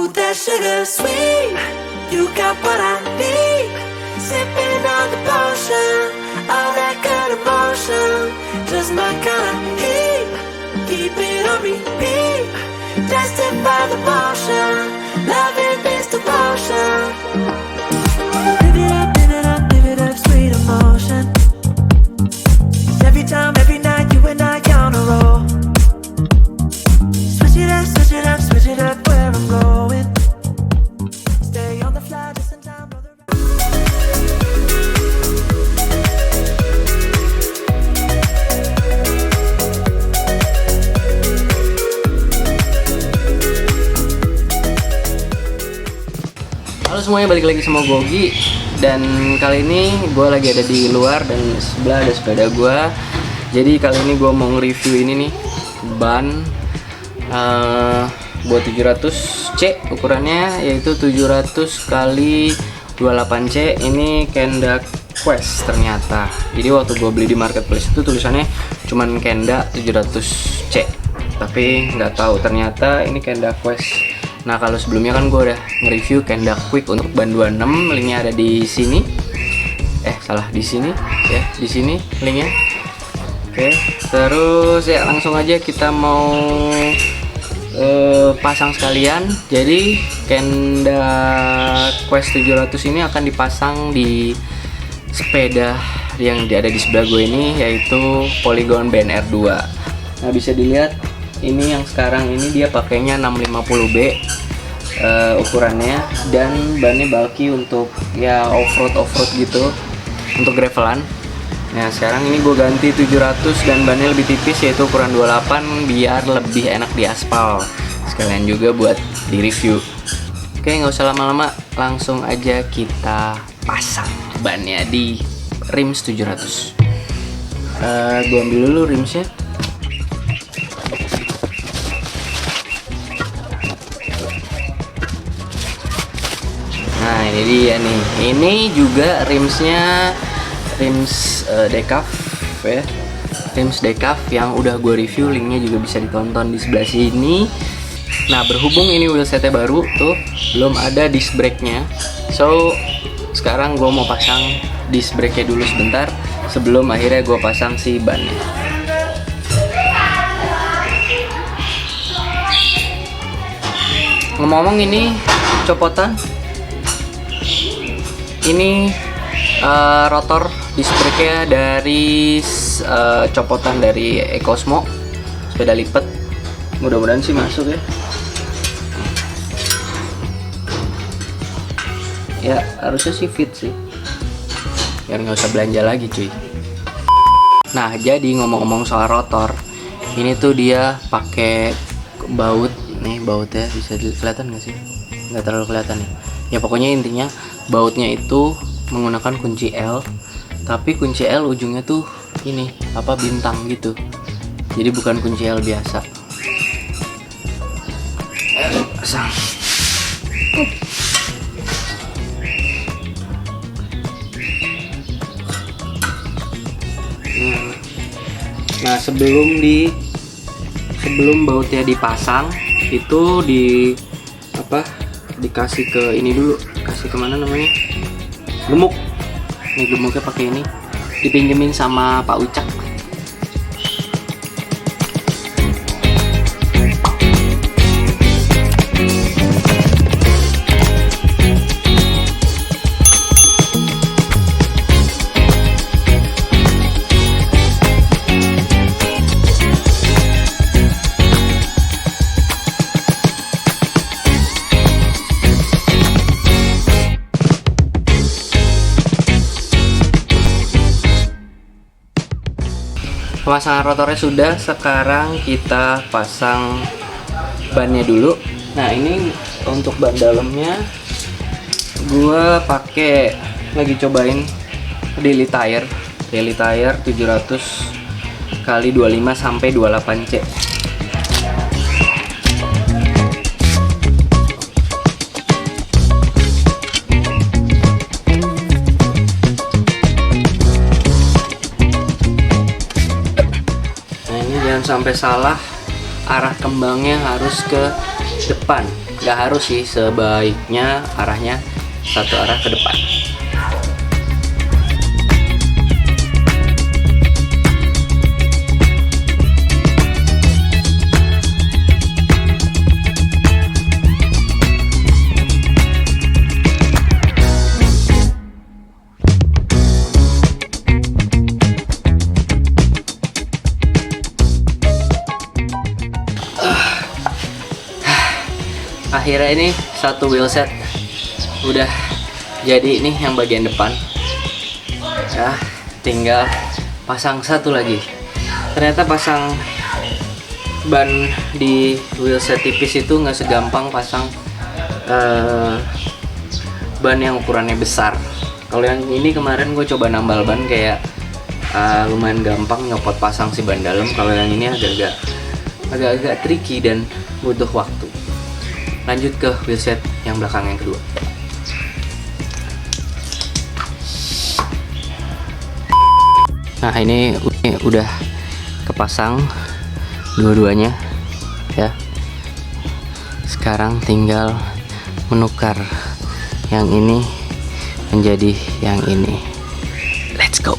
Smooth as sugar sweet, you got what I need. Sipping on the potion, all that good emotion. Just my kind of heat, keep it on repeat. Tested by the motion, loving this devotion. Live it up, live it up, live it up, sweet emotion. Every time, every night, you and I on a roll. Switch it up, switch it up, switch it up where I'm going. Stay on the fly just in time for the Halo semuanya, balik lagi sama Gogi. Dan kali ini gue lagi ada di luar dan sebelah ada sepeda gue. Jadi kali ini gue mau nge-review ini nih, ban buat 700C ukurannya, yaitu 700 kali 28C. Ini Kenda Quest ternyata. Jadi waktu gue beli di marketplace itu tulisannya cuman Kenda 700C, tapi nggak tahu ternyata ini Kenda Quest. Nah, kalau sebelumnya kan gue udah nge-review Kenda Quick untuk ban 26, linknya ada di sini. Salah, di sini ya, di sini linknya. Oke, terus ya langsung aja kita mau pasang sekalian. Jadi Kenda Quest 700 ini akan dipasang di sepeda yang ada di sebelah gue ini, yaitu Polygon BNR2. Nah, bisa dilihat ini yang sekarang ini dia pakainya 650B ukurannya, dan bannya bulky untuk ya off-road gitu, untuk gravelan. Nah, sekarang ini gue ganti 700 dan bannya lebih tipis, yaitu ukuran 28 biar lebih enak di aspal. Sekalian juga buat di review. Oke, nggak usah lama-lama, langsung aja kita pasang bannya di rims 700. Gue ambil dulu rimsnya. Nah, ini dia nih. Ini juga rimsnya, rims decaf ya. Rims decaf yang udah gue review, linknya juga bisa ditonton di sebelah sini. Nah, berhubung ini wheelsetnya baru tuh, belum ada disc brake-nya. So, sekarang gue mau pasang disc brake-nya dulu sebentar sebelum akhirnya gue pasang si bannya. Ngomong-ngomong, ini copotan. Ini rotor disc brake-nya dari copotan dari Ecosmo, sepeda lipat. Mudah-mudahan sih masuk ya. Ya, harusnya sih fit sih. Biar nggak usah belanja lagi cuy. Nah, jadi ngomong-ngomong soal rotor, ini tuh dia pakai baut. Nih bautnya bisa kelihatan nggak sih? Nggak terlalu kelihatan ya. Ya pokoknya intinya bautnya itu menggunakan kunci L, tapi kunci L ujungnya tuh ini apa, bintang gitu. Jadi bukan kunci L biasa. Pasang. Nah, sebelum bautnya dipasang itu dikasih ke ini dulu, kasih kemana namanya, gemuk. Nih gemuknya pakai ini, dipinjemin sama Pak Ucak. Pemasangan rotornya sudah, sekarang kita pasang bannya dulu. Nah, ini untuk ban dalamnya gua pakai, lagi cobain daily tire 700 kali 25 sampai 28C. Jangan sampai salah, arah kembangnya harus ke depan. nggak harus sih, sebaiknya arahnya satu arah ke depan. Akhirnya ini satu wheelset udah jadi nih yang bagian depan ya, tinggal pasang satu lagi. Ternyata pasang ban di wheelset tipis itu nggak segampang pasang ban yang ukurannya besar. Kalau yang ini kemarin gue coba nambal ban kayak lumayan gampang nyopot pasang si ban dalam. Kalau yang ini agak-agak tricky dan butuh waktu. Lanjut ke wheelset yang belakang yang kedua. Nah ini udah kepasang dua-duanya ya. Sekarang tinggal menukar yang ini menjadi yang ini. Let's go.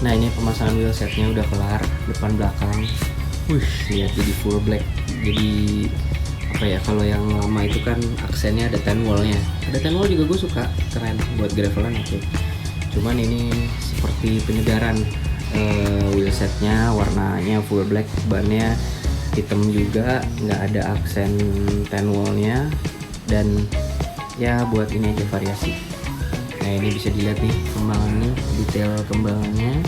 Nah ini pemasangan wheelsetnya udah kelar, depan belakang. Lihat jadi full black. Jadi apa ya, kalau yang lama itu kan aksennya ada 10 wallnya. Ada 10 wall juga gue suka, keren buat gravelan oke. Cuman ini seperti penyegaran, wheelsetnya warnanya full black, bannya hitam juga, nggak ada aksen 10 wallnya, dan ya buat ini aja variasi. Nah ini bisa dilihat nih kembangannya, detail kembangannya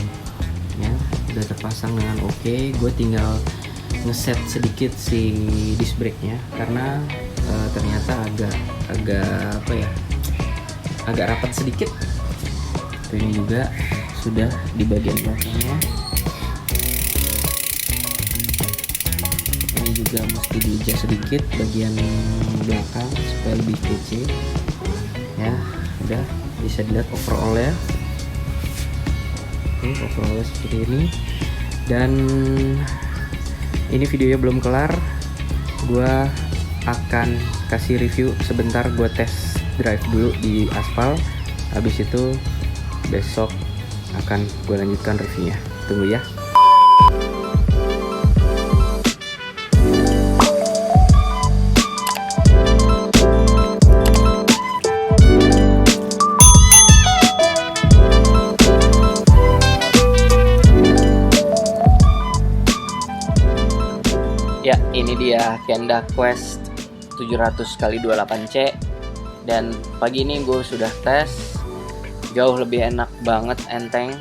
ya udah terpasang dengan oke. Gue tinggal ngeset sedikit si disc brake-nya karena ternyata agak apa ya, agak rapat sedikit. Ini juga sudah di bagian belakangnya. Ini juga mesti di-adjust sedikit bagian belakang supaya lebih kece ya. Udah bisa dilihat overall-nya. Overall seperti ini. Dan ini videonya belum kelar, gua akan kasih review sebentar. Gua tes drive dulu di aspal, habis itu besok akan gua lanjutkan reviewnya. Tunggu ya. Ya, ini dia Kenda Quest 700x28C. Dan pagi ini gue sudah tes, jauh lebih enak banget, enteng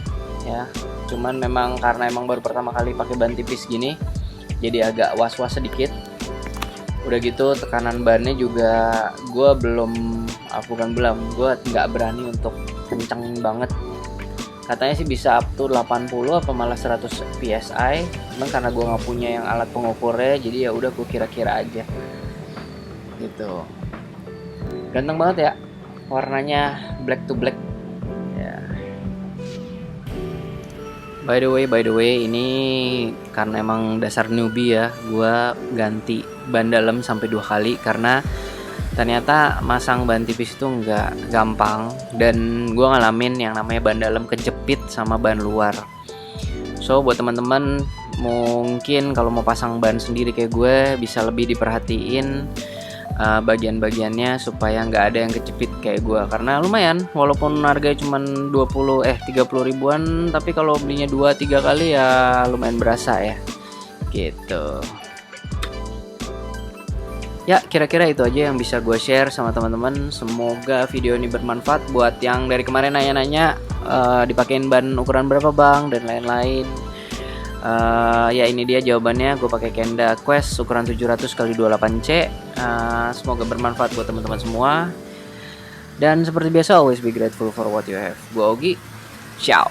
ya. Cuman memang karena emang baru pertama kali pakai ban tipis gini, jadi agak was-was sedikit. Udah gitu tekanan bannya juga gue gue nggak berani untuk kenceng banget. Katanya sih bisa up to 80 apa malah 100 psi. Cuman karena gue nggak punya yang alat pengukurnya, jadi ya udah gue kira-kira aja gitu. Ganteng banget ya, warnanya black to black ya. By the way, ini karena emang dasar newbie ya, gue ganti ban dalam sampai 2 kali karena ternyata masang ban tipis itu nggak gampang, dan gue ngalamin yang namanya ban dalam kejepit sama ban luar. So buat teman-teman mungkin kalau mau pasang ban sendiri kayak gue, bisa lebih diperhatiin bagian-bagiannya supaya nggak ada yang kejepit kayak gue, karena lumayan walaupun harganya cuma 30 ribuan, tapi kalau belinya 2-3 kali ya lumayan berasa ya gitu. Ya, kira-kira itu aja yang bisa gue share sama teman-teman. Semoga video ini bermanfaat buat yang dari kemarin nanya-nanya dipakein ban ukuran berapa bang dan lain-lain. Ya ini dia jawabannya, gue pakai Kenda Quest ukuran 700x28C. Semoga bermanfaat buat teman-teman semua. Dan seperti biasa, always be grateful for what you have. Gue Ogi, ciao.